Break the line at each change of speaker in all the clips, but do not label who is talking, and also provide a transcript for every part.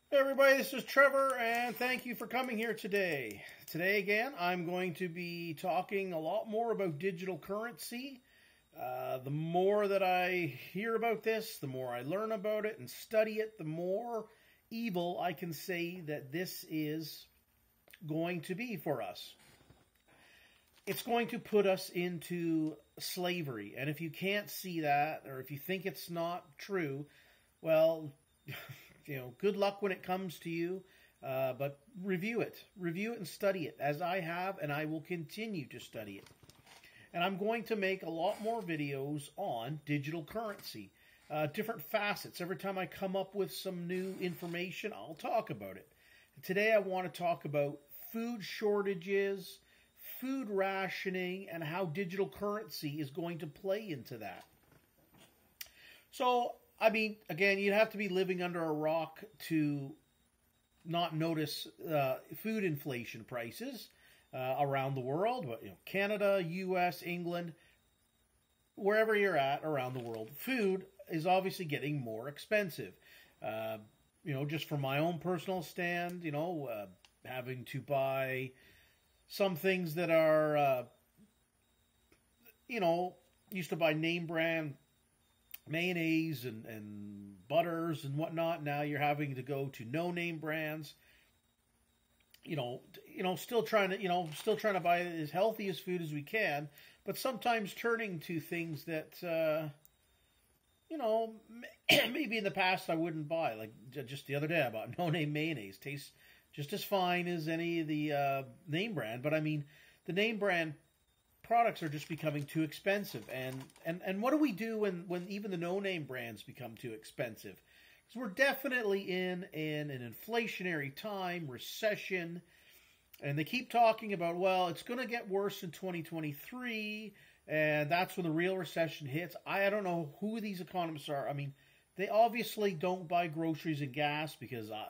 Hey everybody, this is Trevor, and thank you for coming here today. Today, again, I'm going to be talking a lot more about digital currency. The more that I hear about this, the more I learn about it and study it, the more evil I can say that this is going to be for us. It's going to put us into slavery, and if you can't see that, or if you think it's not true, well, good luck when it comes to you. But review it and study it, as I have, and I will continue to study it. And I'm going to make a lot more videos on digital currency, different facets. Every time I come up with some new information, I'll talk about it. And today I want to talk about food shortages, food rationing, and how digital currency is going to play into that. So, I mean, again, you'd have to be living under a rock to not notice food inflation prices around the world. But Canada, U.S., England, wherever you're at around the world, food is obviously getting more expensive. Just from my own personal stand, having to buy some things that are, used to buy name brand mayonnaise and butters and whatnot. Now you're having to go to no name brands. Still trying to buy as healthy as food as we can, but sometimes turning to things that maybe in the past I wouldn't buy. Like just the other day, I bought no name mayonnaise. Tastes just as fine as any of the name brand, but I mean the name brand products are just becoming too expensive. And what do we do when even the no-name brands become too expensive? Because we're definitely in an inflationary time, recession, and they keep talking about, well, it's going to get worse in 2023, and that's when the real recession hits. I don't know who these economists are. I mean, they obviously don't buy groceries and gas because I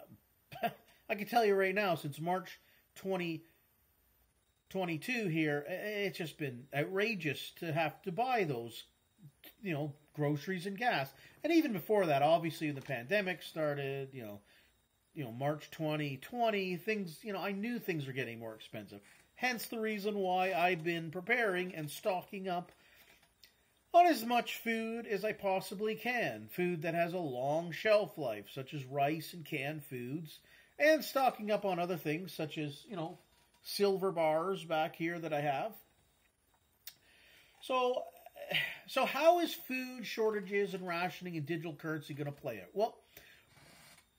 can tell you right now, since March 2022 here, it's just been outrageous to have to buy those, groceries and gas. And even before that, obviously, when the pandemic started, March 2020, things, I knew things were getting more expensive. Hence the reason why I've been preparing and stocking up on as much food as I possibly can. Food that has a long shelf life, such as rice and canned foods, and stocking up on other things, such as, silver bars back here that I have. So how is food shortages and rationing and digital currency going to play out? Well,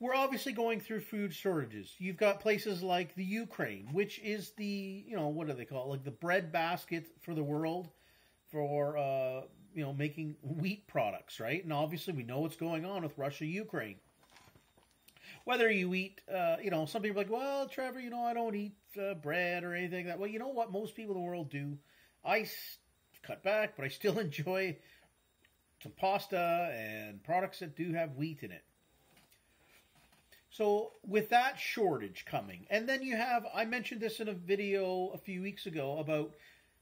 we're obviously going through food shortages. You've got places like the Ukraine, which is the, what do they call it? Like the bread basket for the world for, making wheat products, right? And obviously we know what's going on with Russia, Ukraine. Whether you eat, some people are like, well, Trevor, I don't eat bread or anything like that. Well, you know what most people in the world do? I cut back, but I still enjoy some pasta and products that do have wheat in it. So with that shortage coming, and then you have, I mentioned this in a video a few weeks ago about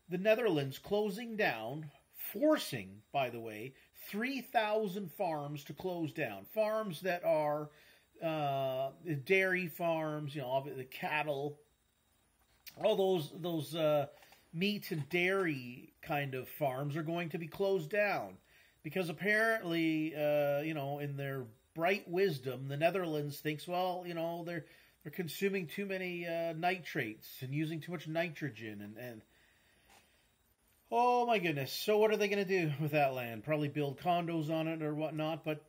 the Netherlands closing down, forcing, by the way, 3,000 farms to close down. Farms that are dairy farms, the cattle, all those meat and dairy kind of farms are going to be closed down because apparently, in their bright wisdom, the Netherlands thinks, well, they're consuming too many nitrates and using too much nitrogen and oh my goodness. So what are they going to do with that land? Probably build condos on it or whatnot, but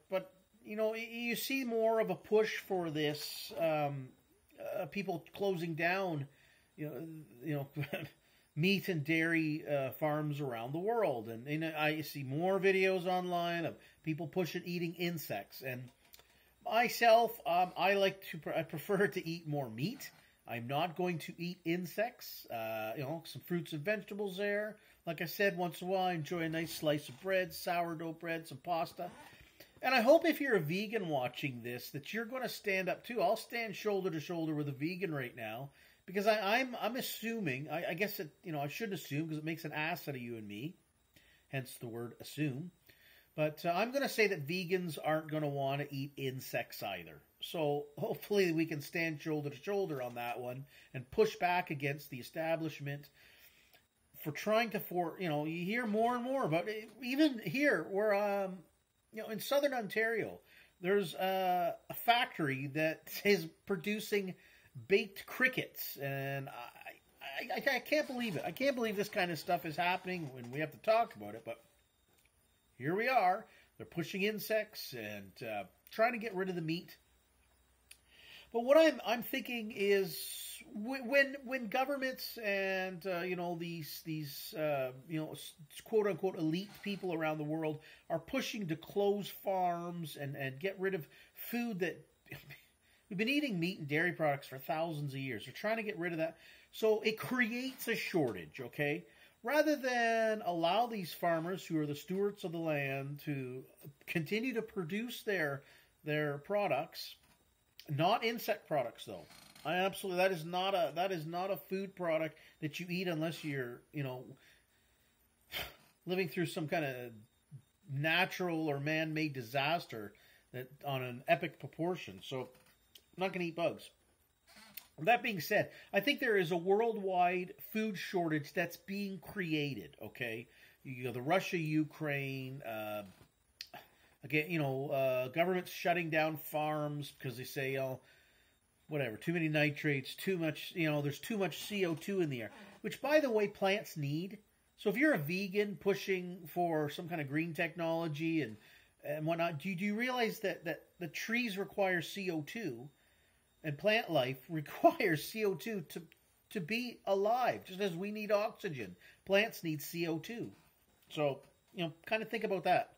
you see more of a push for this, people closing down, meat and dairy farms around the world. And I see more videos online of people pushing eating insects. And myself, I prefer to eat more meat. I'm not going to eat insects. Some fruits and vegetables there. Like I said, once in a while, I enjoy a nice slice of bread, sourdough bread, some pasta. And I hope if you're a vegan watching this, that you're going to stand up too. I'll stand shoulder to shoulder with a vegan right now because I'm assuming. I guess that I shouldn't assume because it makes an ass out of you and me. Hence the word assume. But I'm going to say that vegans aren't going to want to eat insects either. So hopefully we can stand shoulder to shoulder on that one and push back against the establishment for trying to you hear more and more about it. Even here where in southern Ontario, there's a factory that is producing baked crickets, and I can't believe it. I can't believe this kind of stuff is happening when we have to talk about it, but here we are. They're pushing insects and trying to get rid of the meat. But what I'm thinking is when governments and these quote unquote elite people around the world are pushing to close farms and get rid of food that we've been eating meat and dairy products for thousands of years. They're trying to get rid of that. So it creates a shortage, okay? Rather than allow these farmers who are the stewards of the land to continue to produce their products, not insect products though. That is not a food product that you eat unless you're, living through some kind of natural or man-made disaster that on an epic proportion. So I'm not going to eat bugs. That being said, I think there is a worldwide food shortage that's being created, okay? The Russia-Ukraine, governments shutting down farms because they say, whatever, too many nitrates, too much, there's too much CO2 in the air, which, by the way, plants need. So if you're a vegan pushing for some kind of green technology and whatnot, do you realize that the trees require CO2? And plant life requires CO2 to be alive, just as we need oxygen. Plants need CO2. So, kind of think about that.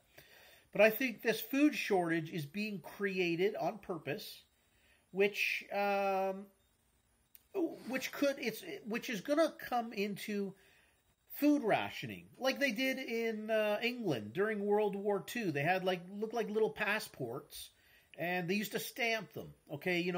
But I think this food shortage is being created on purpose, which is going to come into food rationing, like they did in England during World War II. They had looked like little passports. And they used to stamp them, okay? They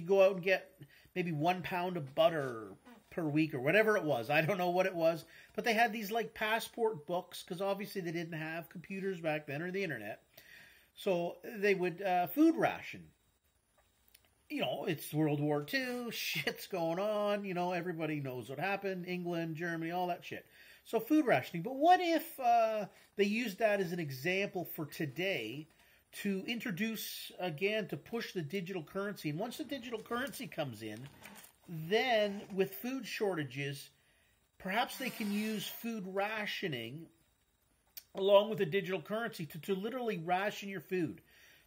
go out and get maybe 1 pound of butter per week or whatever it was. I don't know what it was. But they had these passport books because obviously they didn't have computers back then or the internet. So they would food ration. It's World War II. Shit's going on. Everybody knows what happened. England, Germany, all that shit. So food rationing. But what if they used that as an example for today to introduce, again, to push the digital currency? And once the digital currency comes in, then with food shortages, perhaps they can use food rationing along with the digital currency to literally ration your food.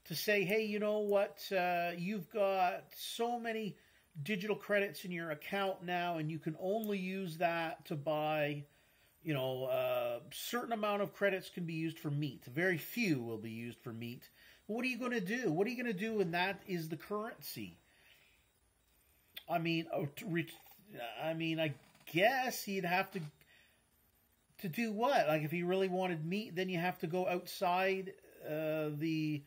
To say, hey, you know what, you've got so many digital credits in your account now, and you can only use that to buy, a certain amount of credits can be used for meat. Very few will be used for meat. What are you going to do? What are you going to do when that is the currency? I guess you'd have to do what? Like if you really wanted meat, then you have to go outside the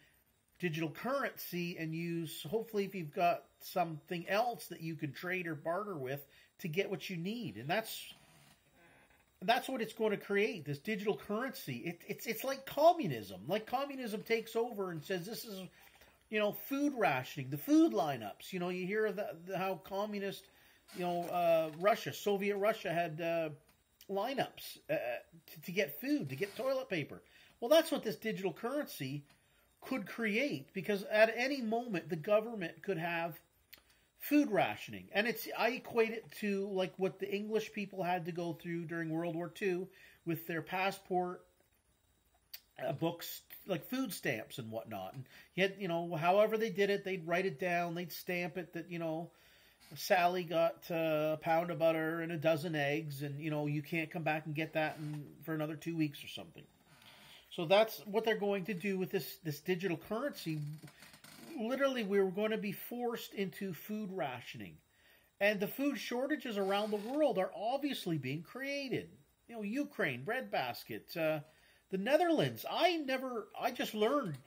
digital currency and use, hopefully if you've got something else that you can trade or barter with to get what you need. And that's what it's going to create, this digital currency. It's like communism. Like communism takes over and says this is, food rationing, the food lineups. You hear of how communist, Russia, Soviet Russia had lineups to get food, to get toilet paper. Well, that's what this digital currency could create, because at any moment the government could have food rationing. And I equate it to like what the English people had to go through during World War II with their passport books, like food stamps and whatnot. And yet, however they did it, they'd write it down, they'd stamp it that, Sally got a pound of butter and a dozen eggs, and, you can't come back and get that for another 2 weeks or something. So that's what they're going to do with this digital currency. Literally, we're going to be forced into food rationing. And the food shortages around the world are obviously being created. Ukraine, breadbasket, the Netherlands. I just learned,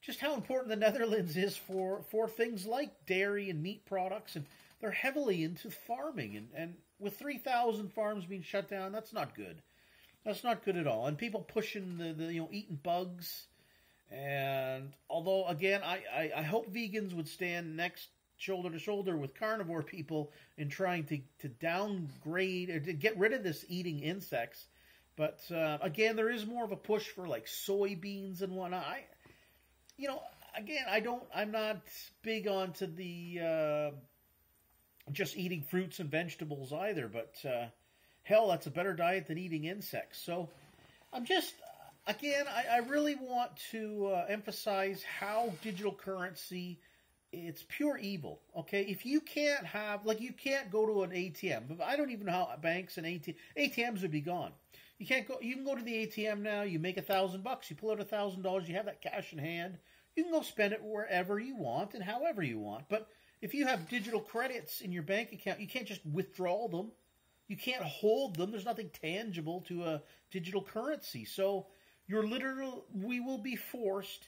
just how important the Netherlands is for things like dairy and meat products. And they're heavily into farming. And with 3,000 farms being shut down, that's not good. That's not good at all. And people pushing the eating bugs. And although, again, I hope vegans would stand next shoulder to shoulder with carnivore people in trying to downgrade or to get rid of this eating insects. But again, there is more of a push for like soybeans and whatnot. Again, I'm not big onto the just eating fruits and vegetables either. But hell, that's a better diet than eating insects. So I'm just, again, I really want to emphasize how digital currency, it's pure evil, okay? If you can't have, like, you can't go to an ATM. I don't even know how banks and ATMs would be gone. You can't go. You can go to the ATM now. You make $1,000. You pull out $1,000. You have that cash in hand. You can go spend it wherever you want and however you want. But if you have digital credits in your bank account, you can't just withdraw them. You can't hold them. There's nothing tangible to a digital currency. So we will be forced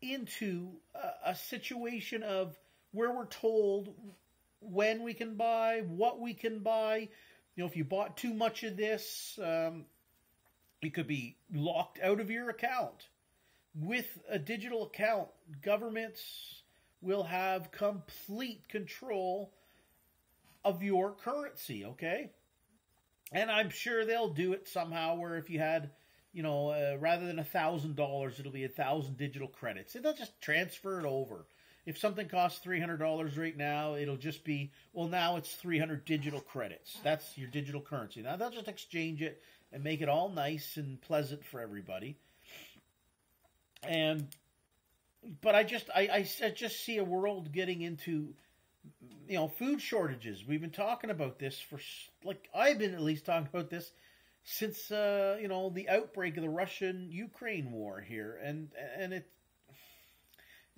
into a situation of where we're told when we can buy, what we can buy. If you bought too much of this, you could be locked out of your account. With a digital account, governments will have complete control of your currency, okay? And I'm sure they'll do it somehow where if you had, rather than $1,000, it'll be 1,000 digital credits. And they'll just transfer it over. If something costs $300 right now, it'll just be, well, now it's 300 digital credits. That's your digital currency. Now they'll just exchange it and make it all nice and pleasant for everybody. But I just see a world getting into, food shortages. We've been talking about this I've been at least talking about this since, the outbreak of the Russian-Ukraine war here. And it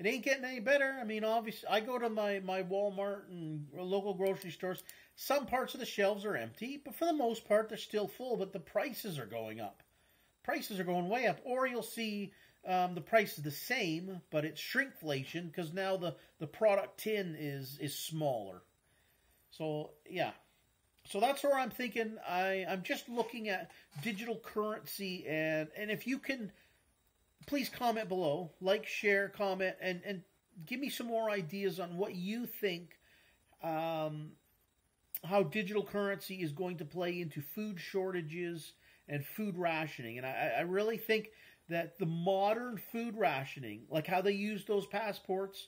ain't getting any better. I mean, obviously, I go to my Walmart and local grocery stores. Some parts of the shelves are empty, but for the most part, they're still full, but the prices are going up. Prices are going way up. Or you'll see the price is the same, but it's shrinkflation because now the product tin is smaller. So, yeah. So that's where I'm thinking. I'm just looking at digital currency, and if you can, please comment below, like, share, comment, and give me some more ideas on what you think, how digital currency is going to play into food shortages and food rationing. And I really think that the modern food rationing, like how they used those passports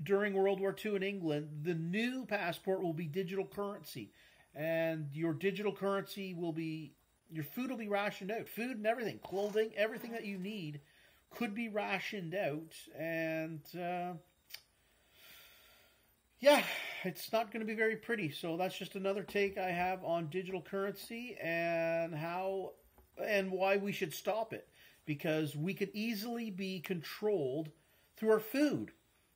during World War II in England, the new passport will be digital currency. And your digital currency will be, your food will be rationed out. Food and everything, clothing, everything that you need could be rationed out. And, it's not going to be very pretty. So that's just another take I have on digital currency and why we should stop it. Because we could easily be controlled through our food.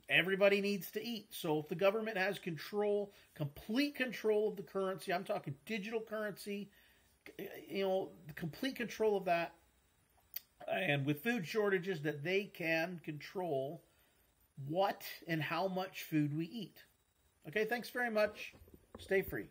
Everybody needs to eat. So if the government has complete control of the currency, I'm talking digital currency, complete control of that, and with food shortages, that they can control what and how much food we eat. Okay, thanks very much. Stay free.